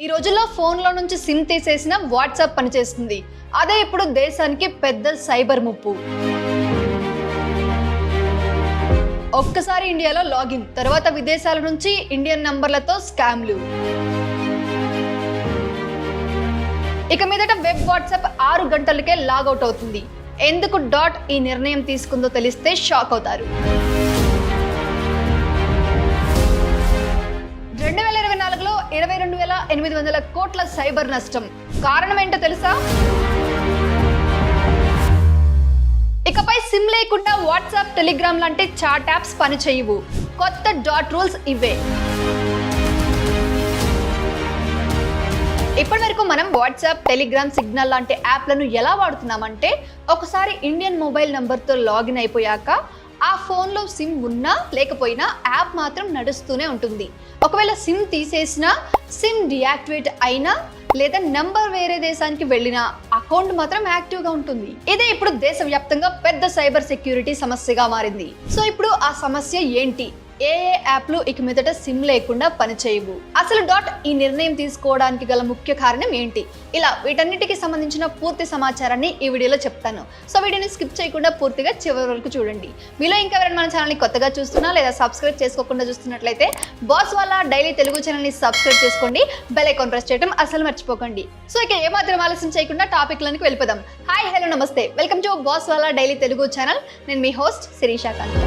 ఈ రోజుల్లో ఫోన్లో నుంచి సిమ్ తీసేసిన వాట్సాప్ పనిచేస్తుంది. అదే ఇప్పుడు దేశానికి పెద్ద సైబర్ ముప్పు. ఒక్కసారి ఇండియాలో లాగిన్, తర్వాత విదేశాల నుంచి ఇండియన్ నంబర్లతో స్కామ్లు. ఇక మీదట వెబ్ వాట్సాప్ 6 గంటలకే లాగౌట్ అవుతుంది. ఎందుకు డాట్ ఈ నిర్ణయం తీసుకుందో తెలిస్తే షాక్ అవుతారు. 2024లో 22,800 కోట్ల సైబర్ నష్టం. కారణం ఏంటో తెలుసా? ఇకపై సిమ్ లేకుండా వాట్సాప్, టెలిగ్రామ్ లాంటి చాట్ యాప్స్ పనిచేయవు. కొత్త డాట్ రూల్స్ ఇవే. ఇప్పటి వరకు మనం వాట్సాప్, టెలిగ్రామ్, సిగ్నల్ లాంటి యాప్లను ఎలా వాడుతున్నామంటే, ఒకసారి ఇండియన్ మొబైల్ నంబర్తో లాగిన్ అయిపోయాక ఆ ఫోన్లో సిమ్ ఉన్నా లేకపోయినా యాప్ మాత్రం నడుస్తూనే ఉంటుంది. ఒకవేళ సిమ్ తీసేసినా, సిమ్ డియాక్టివేట్ అయినా లేదా నంబర్ వేరే దేశానికి వెళ్ళినా అకౌంట్ మాత్రం యాక్టివ్గా ఉంటుంది. ఇదే ఇప్పుడు దేశవ్యాప్తంగా పెద్ద సైబర్ సెక్యూరిటీ సమస్యగా మారింది. సో ఇప్పుడు ఆ సమస్య ఏంటి? ఏ యాప్లు ఇక మీదట సిమ్ లేకుండా పనిచేయవు? అసలు డాట్ ఈ నిర్ణయం తీసుకోవడానికి గల ముఖ్య కారణం ఏంటి? ఇలా వీటన్నిటికీ సంబంధించిన పూర్తి సమాచారాన్ని ఈ వీడియోలో చెప్తాను. సో వీడియోని స్కిప్ చేయకుండా పూర్తిగా చివరి వరకు చూడండి. మీలో ఇంకెవరైనా మన ఛానల్ని కొత్తగా చూస్తున్నా లేదా సబ్స్క్రైబ్ చేసుకోకుండా చూస్తున్నట్లయితే బాస్ వాళ్ళ డైలీ తెలుగు ఛానల్ని సబ్స్క్రైబ్ చేసుకోండి. బెల్ ఐకాన్ ప్రెస్ చేయడం అసలు మర్చిపోకండి. సో ఇక ఏమాత్రం ఆలస్యం చేయకుండా టాపిక్లోకి వెళ్ళిపోదాం. హాయ్, హలో, నమస్తే, welcome to boss Wala daily Telugu channel. నేను మీ హోస్ట్ శిరీషా కాంత.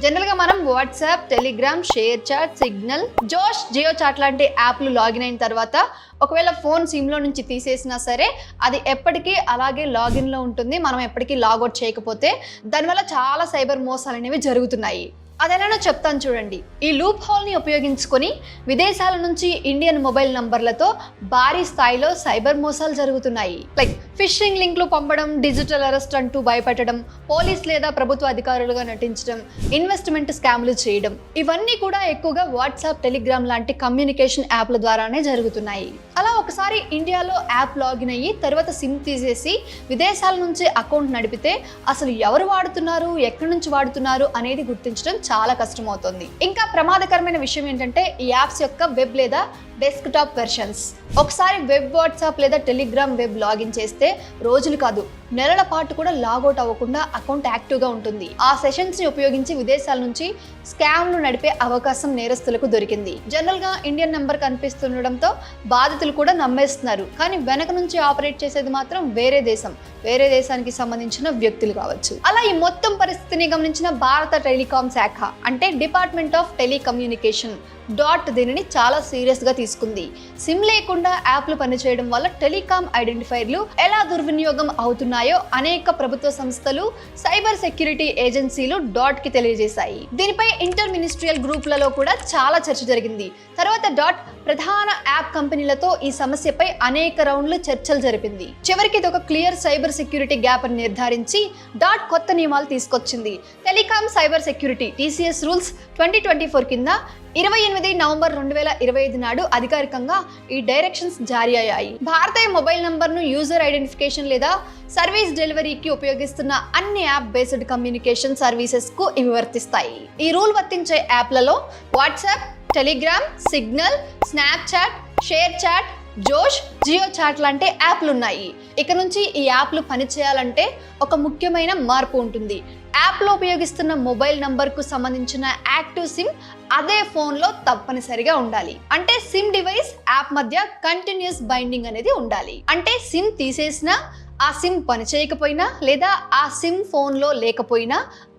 జనరల్గా మనం WhatsApp, Telegram, ShareChat, Signal, Josh, Jio chat లాంటి యాప్లు లాగిన్ అయిన తర్వాత ఒకవేళ ఫోన్ సిమ్లో నుంచి తీసేసినా సరే అది ఎప్పటికీ అలాగే లాగిన్లో ఉంటుంది. మనం ఎప్పటికీ లాగౌట్ చేయకపోతే దానివల్ల చాలా సైబర్ మోసాలు అనేవి జరుగుతున్నాయి. అదేనా చెప్తాను చూడండి. ఈ లూప్ హోల్ని ఉపయోగించుకొని విదేశాల నుంచి ఇండియన్ మొబైల్ నంబర్లతో భారీ స్థాయిలో సైబర్ మోసాలు జరుగుతున్నాయి. లైక్ ఫిషింగ్ లింక్లు పంపడం, డిజిటల్ అరెస్ట్ అంటూ భయపెట్టడం, పోలీస్ లేదా ప్రభుత్వ అధికారులుగా నటించడం, ఇన్వెస్ట్మెంట్ స్కామ్లు చేయడం, ఇవన్నీ కూడా ఎక్కువగా వాట్సాప్, టెలిగ్రామ్ లాంటి కమ్యూనికేషన్ యాప్ల ద్వారానే జరుగుతున్నాయి. అలా ఒకసారి ఇండియాలో యాప్ లాగిన్ అయ్యి తర్వాత సిమ్ తీసేసి విదేశాల నుంచి అకౌంట్ నడిపితే అసలు ఎవరు వాడుతున్నారు, ఎక్కడి నుంచి వాడుతున్నారు అనేది గుర్తించడం చాలా కష్టమవుతుంది. ఇంకా ప్రమాదకరమైన విషయం ఏంటంటే ఈ యాప్స్ యొక్క వెబ్ లేదా డెస్క్టాప్ వెర్షన్స్. ఒకసారి వెబ్ వాట్సాప్ లేదా టెలిగ్రామ్ వెబ్ లాగిన్ చేస్తే రోజులు కాదు, నెలల పాటు కూడా లాగౌట్ అవ్వకుండా అకౌంట్ యాక్టివ్గా ఉంటుంది. ఆ సెషన్స్ని ఉపయోగించి విదేశాల నుంచి స్కామ్లు నడిపే అవకాశం నేరస్తులకు దొరికింది. జనరల్గా ఇండియన్ నెంబర్ కనిపిస్తుండడంతో బాధితులు కూడా నమ్మేస్తున్నారు. కానీ వెనక నుంచి ఆపరేట్ చేసేది మాత్రం వేరే దేశానికి సంబంధించిన వ్యక్తులు కావచ్చు. అలా ఈ మొత్తం పరిస్థితిని గమనించిన భారత టెలికాం శాఖ అంటే డిపార్ట్మెంట్ ఆఫ్ టెలికమ్యూనికేషన్ డాట్ దీనిని చాలా సీరియస్గా తీసుకుంది. సిమ్ లేకుండా యాప్లు పనిచేయడం వల్ల టెలికాం ఐడెంటిఫైర్లు ఎలా దుర్వినియోగం అవుతున్నాయో అనేక ప్రభుత్వ సంస్థలు, సైబర్ సెక్యూరిటీ ఏజెన్సీలు డాట్ కి తెలియజేశాయి. దీనిపై ఇంటర్ మినిస్ట్రియల్ గ్రూప్లలో కూడా చాలా చర్చ జరిగింది. తర్వాత డాట్ ప్రధాన యాప్ కంపెనీలతో ఈ సమస్యపై అనేక రౌండ్లు చర్చలు జరిపింది. చివరికి ఇది ఒక క్లియర్ సైబర్ సెక్యూరిటీ గ్యాప్ అని నిర్ధారించి డాట్ కొత్త నియమాలు తీసుకొచ్చింది. Telecom cyber security TCS rules 2024 కింద 28 నవంబర్ 2025 నాడు అధికారికంగా ఈ డైరెక్షన్స్ జారీ అయ్యాయి. భారతీయ మొబైల్ నంబర్ను యూజర్ ఐడెంటిఫికేషన్ లేదా సర్వీస్ డెలివరీకి ఉపయోగిస్తున్న అన్ని యాప్ బేస్డ్ కమ్యూనికేషన్ సర్వీసెస్ కు ఇవి వర్తిస్తాయి. ఈ రూల్ వర్తించే యాప్లలో WhatsApp, Telegram, Signal, Snapchat, ShareChat, Josh, Jio chat లాంటి యాప్లు ఉన్నాయి. ఇక నుంచి ఈ యాప్లు పనిచేయాలంటే ఒక ముఖ్యమైన మార్పు ఉంటుంది. యాప్లో ఉపయోగిస్తున్న మొబైల్ నంబర్కు సంబంధించిన యాక్టివ్ సిమ్ అదే ఫోన్లో తప్పనిసరిగా ఉండాలి. అంటే సిమ్ డివైస్ యాప్ మధ్య కంటిన్యూస్ బైండింగ్ అనేది ఉండాలి. అంటే సిమ్ తీసేసినా, ఆ సిమ్ పని చేయకపోయినా లేదా ఆ సిమ్ ఫోన్లో లేకపోయినా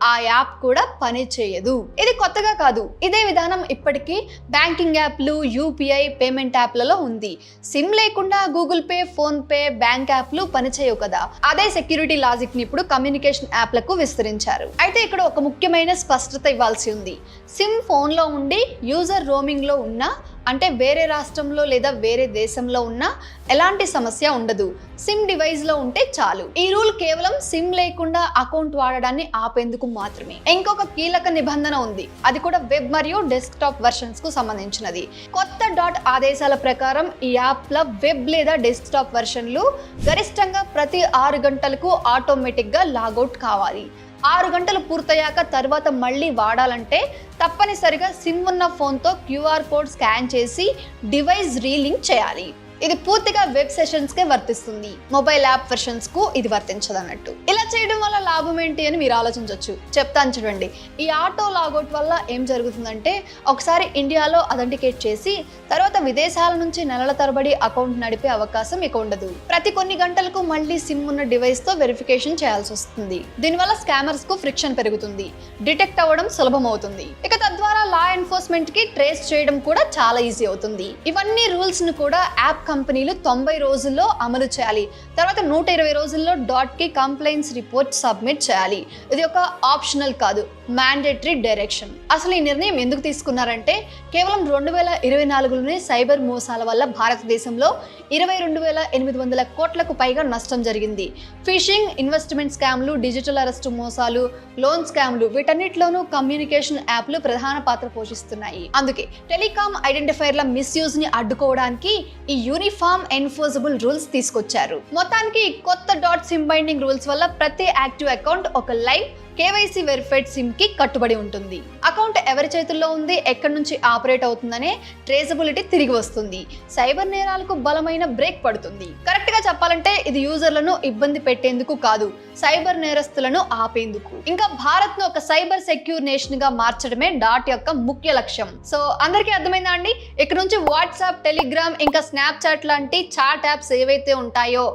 ఆ యాప్ కూడా పని చేయదు. ఇది కొత్తగా కాదు. ఇదే విధానం ఇప్పటికీ బ్యాంకింగ్ యాప్లు, UPI పేమెంట్ యాప్లలో ఉంది. సిమ్ లేకుండా Google pay, phone pay, bank యాప్లు పనిచేయవు కదా. అదే సెక్యూరిటీ లాజిక్ ని ఇప్పుడు కమ్యూనికేషన్ యాప్లకు విస్తరించారు. అయితే ఇక్కడ ఒక ముఖ్యమైన స్పష్టత ఇవ్వాల్సి ఉంది. సిమ్ ఫోన్లో ఉండి యూజర్ రోమింగ్ లో ఉన్నా, అంటే వేరే రాష్ట్రంలో లేదా వేరే దేశంలో ఉన్నా ఎలాంటి సమస్య ఉండదు. సిమ్ డివైస్ లో ఉంటే చాలు. ఈ రూల్ కేవలం సిమ్ లేకుండా అకౌంట్ వాడడాన్ని ఆపేందుకు మాత్రమే. ఇంకొక కీలక నిబంధన ఉంది. అది కూడా వెబ్ మరియు డెస్క్టాప్ వెర్షన్స్ కు సంబంధించినది. కొత్త డాట్ ఆదేశాల ప్రకారం ఈ యాప్ల వెబ్ లేదా డెస్క్టాప్ వెర్షన్లు గరిష్టంగా ప్రతి 6 గంటలకు ఆటోమేటిక్ గా లాగౌట్ కావాలి. 6 గంటలు పూర్తయ్యాక తర్వాత మళ్ళీ వాడాలంటే తప్పనిసరిగా సిమ్ ఉన్న ఫోన్తో క్యూఆర్ కోడ్ స్కాన్ చేసి డివైస్ రీలింక్ చేయాలి. ఇది పూర్తిగా వెబ్ సెషన్స్కే వర్తిస్తుంది, మొబైల్ యాప్ వెర్షన్స్కు ఇది వర్తించదు అన్నట్టు. ఇలా చేయడం వల్ల లాభం ఏంటి అని మీరు ఆలోచించవచ్చు. చెప్తాను చూడండి. ఈ ఆటో లాగౌట్ వల్ల ఏం జరుగుతుందంటే ఒకసారి ఇండియాలో అథెంటికేట్ చేసి తర్వాత విదేశాల నుంచి నెలల తరబడి అకౌంట్ నడిపే అవకాశం ఇక ఉండదు. ప్రతి కొన్ని గంటలకు మళ్ళీ సిమ్ ఉన్న డివైస్తో వెరిఫికేషన్ చేయాల్సి వస్తుంది. దీనివల్ల స్కామర్స్కు ఫ్రిక్షన్ పెరుగుతుంది, డిటెక్ట్ అవ్వడం సులభం అవుతుంది. ఇక తద్వారా లా ఎన్ఫోర్స్మెంట్కి ట్రేస్ చేయడం కూడా చాలా ఈజీ అవుతుంది. ఇవన్నీ రూల్స్ను కూడా యాప్ కంపెనీలు 90 రోజుల్లో అమలు చేయాలి. తర్వాత 120 రోజుల్లో డాట్కి కంప్లైంట్స్ రిపోర్ట్ సబ్మిట్ చేయాలి. ఇది ఒక ఆప్షనల్ కాదు, మ్యాండేటరీ డైరెక్షన్. అసలు ఈ నిర్ణయం ఎందుకు తీసుకున్నారంటే కేవలం 2024లోనే సైబర్ మోసాల వల్ల భారతదేశంలో 22,800 కోట్లకు పైగా నష్టం జరిగింది. ఫిషింగ్, ఇన్వెస్ట్మెంట్ స్కామ్లు, డిజిటల్ అరెస్టు మోసాలు, లోన్ స్కామ్లు వీటన్నిటిలోనూ కమ్యూనికేషన్ యాప్లు ప్రధాన పాత్ర పోషిస్తున్నాయి. అందుకే టెలికాం ఐడెంటిఫైర్ల మిస్యూజ్ ని అడ్డుకోవడానికి ఈ యూనిఫామ్ ఎన్ఫోర్సబుల్ రూల్స్ తీసుకొచ్చారు. మొత్తానికి కొత్త డాట్ సిమ్ బైండింగ్ రూల్స్ వల్ల ప్రతి యాక్టివ్ అకౌంట్ ఒక లైవ్ కేవైసీ వెరిఫైడ్ సిమ్ కి కట్టుబడి ఉంటుంది. అకౌంట్ ఎవరి చేతుల్లో ఉంది, ఎక్కడి నుంచి ఆపరేట్ అవుతుందనే ట్రేసబిలిటీ తిరిగి వస్తుంది. సైబర్ నేరాలకు బలమైన బ్రేక్ పడుతుంది. కరెక్ట్ గా చెప్పాలంటే ఇది యూజర్లను ఇబ్బంది పెట్టేందుకు కాదు, సైబర్ నేరస్తులను ఆపేందుకు. ఇంకా భారత్ ను ఒక సైబర్ సెక్యూర్ నేషన్ గా మార్చడమే డాట్ యొక్క ముఖ్య లక్ష్యం. సో అందరికీ అర్థమైందా అండి? ఇక్కడ నుంచి వాట్సాప్, టెలిగ్రామ్ ఇంకా స్నాప్చాట్ లాంటి చాట్ యాప్స్ ఏవైతే ఉంటాయో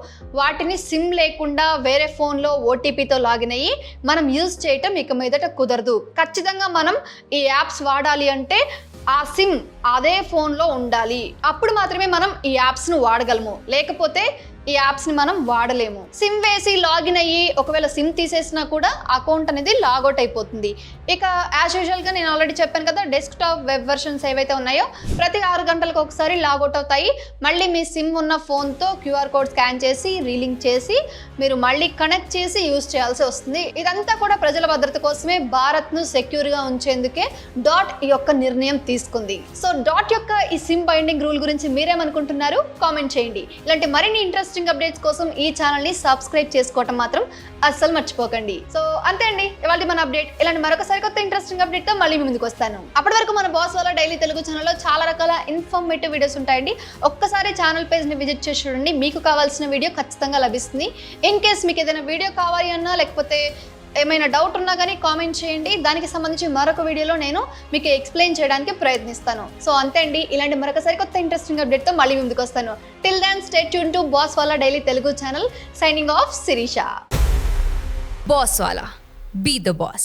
వాటిని సిమ్ లేకుండా వేరే ఫోన్లో ఓటీపీతో లాగిన్ అయ్యి మనం యూజ్ చేయటం ఇక మీదట కుదరదు. ఖచ్చితంగా మనం ఈ యాప్స్ వాడాలి అంటే ఆ సిమ్ అదే ఫోన్లో ఉండాలి. అప్పుడు మాత్రమే మనం ఈ యాప్స్ను వాడగలము, లేకపోతే ఈ యాప్స్ని మనం వాడలేము. సిమ్ వేసి లాగిన్ అయ్యి ఒకవేళ సిమ్ తీసేసినా కూడా అకౌంట్ అనేది లాగౌట్ అయిపోతుంది. ఇక యాజ్ యూజువల్గా నేను ఆల్రెడీ చెప్పాను కదా, డెస్క్టాప్ వెబ్ వెర్షన్స్ ఏవైతే ఉన్నాయో ప్రతి 6 గంటలకు ఒకసారి లాగౌట్ అవుతాయి. మళ్ళీ మీ సిమ్ ఉన్న ఫోన్తో క్యూఆర్ కోడ్ స్కాన్ చేసి రీలింక్ చేసి మీరు మళ్ళీ కనెక్ట్ చేసి యూజ్ చేయాల్సి వస్తుంది. ఇదంతా కూడా ప్రజల భద్రత కోసమే, భారత్ను సెక్యూర్గా ఉంచేందుకే డాట్ ఈ యొక్క నిర్ణయం తీసుకుంది. సో డాట్ యొక్క ఈ సిమ్ బైండింగ్ రూల్ గురించి మీరేమనుకుంటున్నారు? కామెంట్ చేయండి. ఇలాంటి మరిన్ని ఇంట్రెస్టింగ్ అప్డేట్స్ కోసం ఈ ఛానల్ ని సబ్స్క్రైబ్ చేసుకోవటం మాత్రం అస్సలు మర్చిపోకండి. సో అంతే అండి ఇవాళ మన అప్డేట్. ఇలాంటి మరొకసారి కొత్త ఇంట్రెస్టింగ్ అప్డేట్ తో మళ్ళీ ముందుకు వస్తాను. అప్పటి వరకు మన బాస్ వాళ్ళ డైలీ తెలుగు ఛానల్లో చాలా రకాల ఇన్ఫర్మేటివ్ వీడియోస్ ఉంటాయండి. ఒక్కసారి ఛానల్ పేజ్ ని విజిట్ చేసి చూడండి, మీకు కావాల్సిన వీడియో ఖచ్చితంగా లభిస్తుంది. ఇన్ కేస్ మీకు ఏదైనా వీడియో కావాలి అన్నా లేకపోతే ఏమైనా డౌట్ ఉన్నా కానీ కామెంట్ చేయండి. దానికి సంబంధించి మరొక వీడియోలో నేను మీకు ఎక్స్ప్లెయిన్ చేయడానికి ప్రయత్నిస్తాను. సో అంతే అండి, ఇలాంటి మరొకసారి కొత్త ఇంట్రెస్టింగ్ అప్డేట్తో మళ్ళీ ముందుకు వస్తాను. Till then stay tune to boss Wala daily Telugu channel. Signing off Shirisha. Boss Wala. Be the boss.